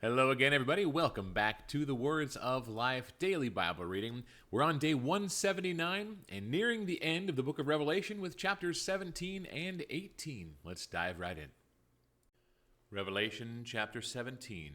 Hello again, everybody. Welcome back to the Words of Life Daily Bible Reading. We're on day 179 and nearing the end of the book of Revelation with chapters 17 and 18. Let's dive right in. Revelation chapter 17.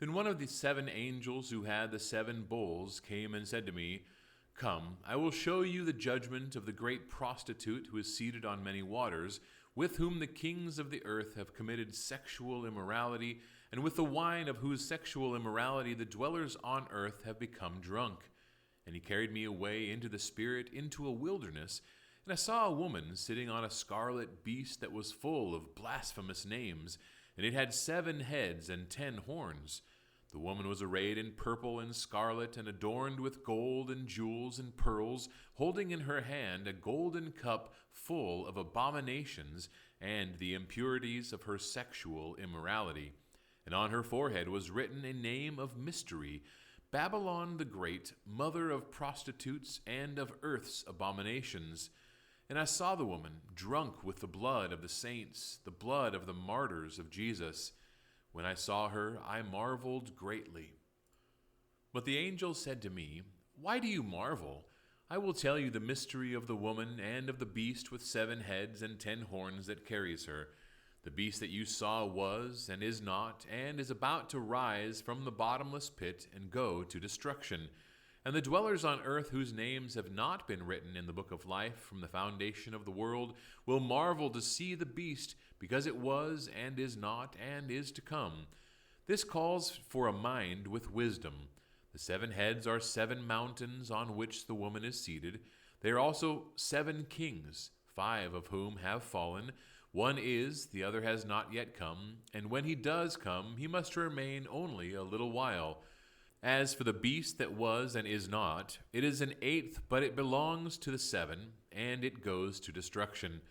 Then one of the seven angels who had the seven bowls came and said to me, "Come, I will show you the judgment of the great prostitute who is seated on many waters, with whom the kings of the earth have committed sexual immorality, and with the wine of whose sexual immorality the dwellers on earth have become drunk." And he carried me away into the Spirit into a wilderness, and I saw a woman sitting on a scarlet beast that was full of blasphemous names, and it had 7 heads and 10 horns. The woman was arrayed in purple and scarlet, and adorned with gold and jewels and pearls, holding in her hand a golden cup full of abominations and the impurities of her sexual immorality. And on her forehead was written a name of mystery, Babylon the Great, mother of prostitutes and of earth's abominations. And I saw the woman drunk with the blood of the saints, the blood of the martyrs of Jesus. When I saw her, I marveled greatly. But the angel said to me, "Why do you marvel? I will tell you the mystery of the woman and of the beast with 7 heads and 10 horns that carries her. The beast that you saw was, and is not, and is about to rise from the bottomless pit and go to destruction. And the dwellers on earth whose names have not been written in the book of life from the foundation of the world will marvel to see the beast, because it was, and is not, and is to come. This calls for a mind with wisdom. The 7 heads are 7 mountains on which the woman is seated. They are also 7 kings, 5 of whom have fallen. One is, the other has not yet come, and when he does come, he must remain only a little while. As for the beast that was and is not, it is an 8th, but it belongs to the 7, and it goes to destruction.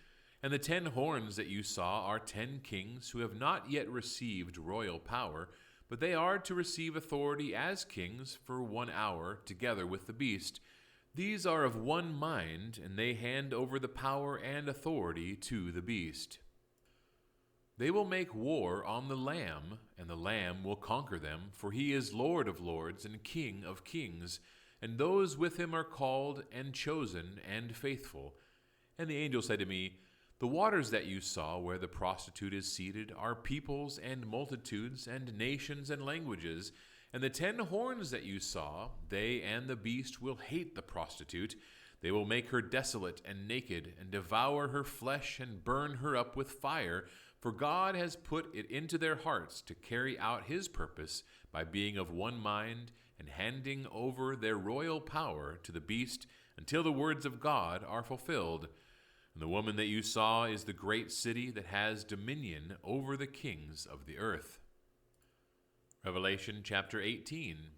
And the 10 horns that you saw are 10 kings who have not yet received royal power, but they are to receive authority as kings for 1 hour, together with the beast. These are of one mind, and they hand over the power and authority to the beast. They will make war on the Lamb, and the Lamb will conquer them, for he is Lord of lords and King of kings, and those with him are called and chosen and faithful. And the angel said to me, "The waters that you saw where the prostitute is seated are peoples and multitudes and nations and languages, and the 10 horns that you saw, they and the beast will hate the prostitute. They will make her desolate and naked, and devour her flesh and burn her up with fire, for God has put it into their hearts to carry out his purpose by being of one mind and handing over their royal power to the beast until the words of God are fulfilled. And the woman that you saw is the great city that has dominion over the kings of the earth." Revelation chapter 18.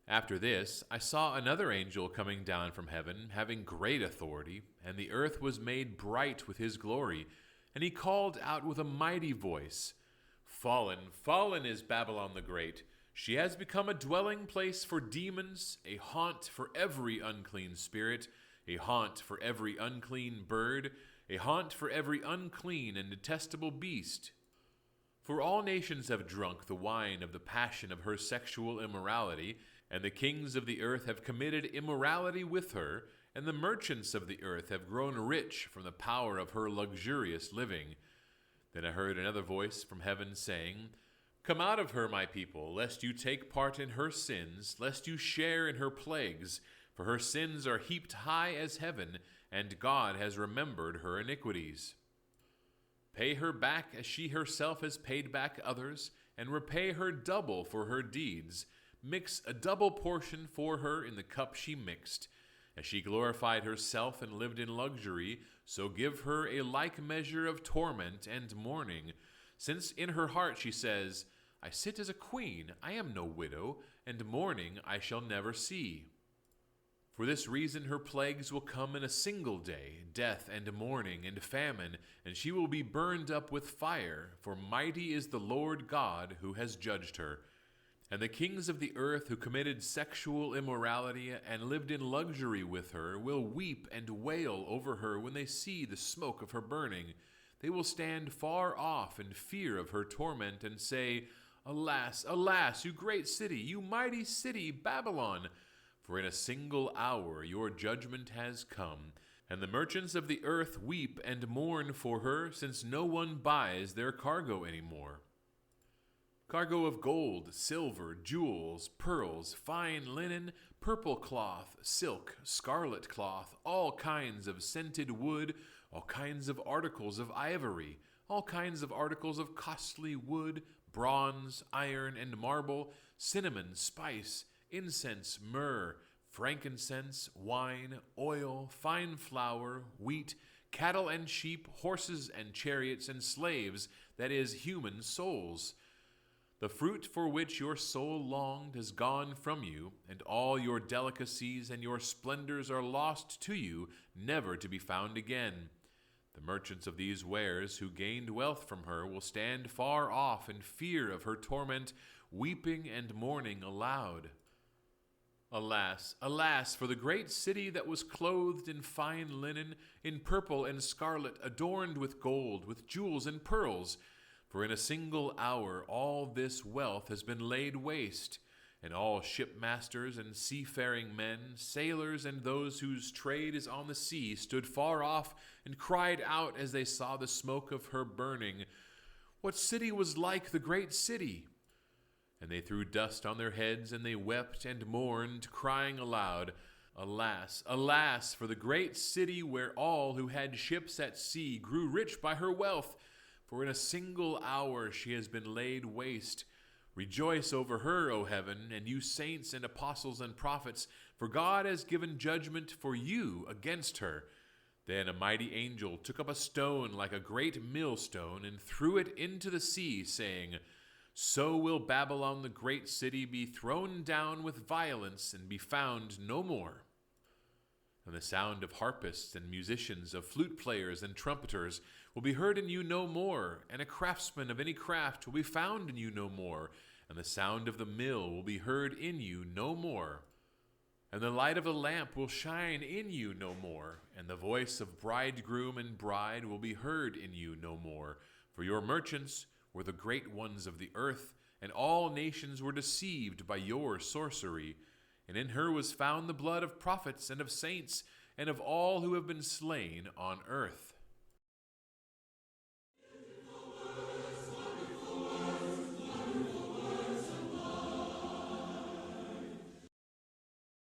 After this, I saw another angel coming down from heaven, having great authority, and the earth was made bright with his glory. And he called out with a mighty voice, "Fallen, fallen is Babylon the Great. She has become a dwelling place for demons, a haunt for every unclean spirit, a haunt for every unclean bird, a haunt for every unclean and detestable beast. For all nations have drunk the wine of the passion of her sexual immorality, and the kings of the earth have committed immorality with her, and the merchants of the earth have grown rich from the power of her luxurious living." Then I heard another voice from heaven saying, "Come out of her, my people, lest you take part in her sins, lest you share in her plagues, for her sins are heaped high as heaven, and God has remembered her iniquities. Pay her back as she herself has paid back others, and repay her double for her deeds. Mix a double portion for her in the cup she mixed. As she glorified herself and lived in luxury, so give her a like measure of torment and mourning. Since in her heart she says, 'I sit as a queen, I am no widow, and mourning I shall never see.' For this reason her plagues will come in a single day, death and mourning and famine, and she will be burned up with fire, for mighty is the Lord God who has judged her. And the kings of the earth who committed sexual immorality and lived in luxury with her will weep and wail over her when they see the smoke of her burning. they will stand far off in fear of her torment and say, Alas, alas, you great city, you mighty city, Babylon! For in a single hour your judgment has come, and the merchants of the earth weep and mourn for her, since no one buys their cargo anymore. Cargo of gold, silver, jewels, pearls, fine linen, purple cloth, silk, scarlet cloth, all kinds of scented wood, all kinds of articles of ivory, all kinds of articles of costly wood, bronze, iron, and marble, cinnamon, spice, incense, myrrh, frankincense, wine, oil, fine flour, wheat, cattle and sheep, horses and chariots and slaves, that is, human souls. The fruit for which your soul longed is gone from you, and all your delicacies and your splendors are lost to you, never to be found again. The merchants of these wares who gained wealth from her will stand far off in fear of her torment, weeping and mourning aloud. Alas, alas, for the great city that was clothed in fine linen, in purple and scarlet, adorned with gold, with jewels and pearls. For in a single hour all this wealth has been laid waste, and all shipmasters and seafaring men, sailors and those whose trade is on the sea, stood far off and cried out as they saw the smoke of her burning, What city was like the great city? And they threw dust on their heads, and they wept and mourned, crying aloud, Alas, alas, for the great city where all who had ships at sea grew rich by her wealth! For in a single hour she has been laid waste. Rejoice over her, O heaven, and you saints and apostles and prophets, for God has given judgment for you against her. Then a mighty angel took up a stone like a great millstone and threw it into the sea, saying, So will Babylon the great city be thrown down with violence and be found no more. And the sound of harpists and musicians, of flute players and trumpeters, will be heard in you no more, and a craftsman of any craft will be found in you no more, and the sound of the mill will be heard in you no more. And the light of a lamp will shine in you no more, and the voice of bridegroom and bride will be heard in you no more. For your merchants were the great ones of the earth, and all nations were deceived by your sorcery. And in her was found the blood of prophets and of saints, and of all who have been slain on earth.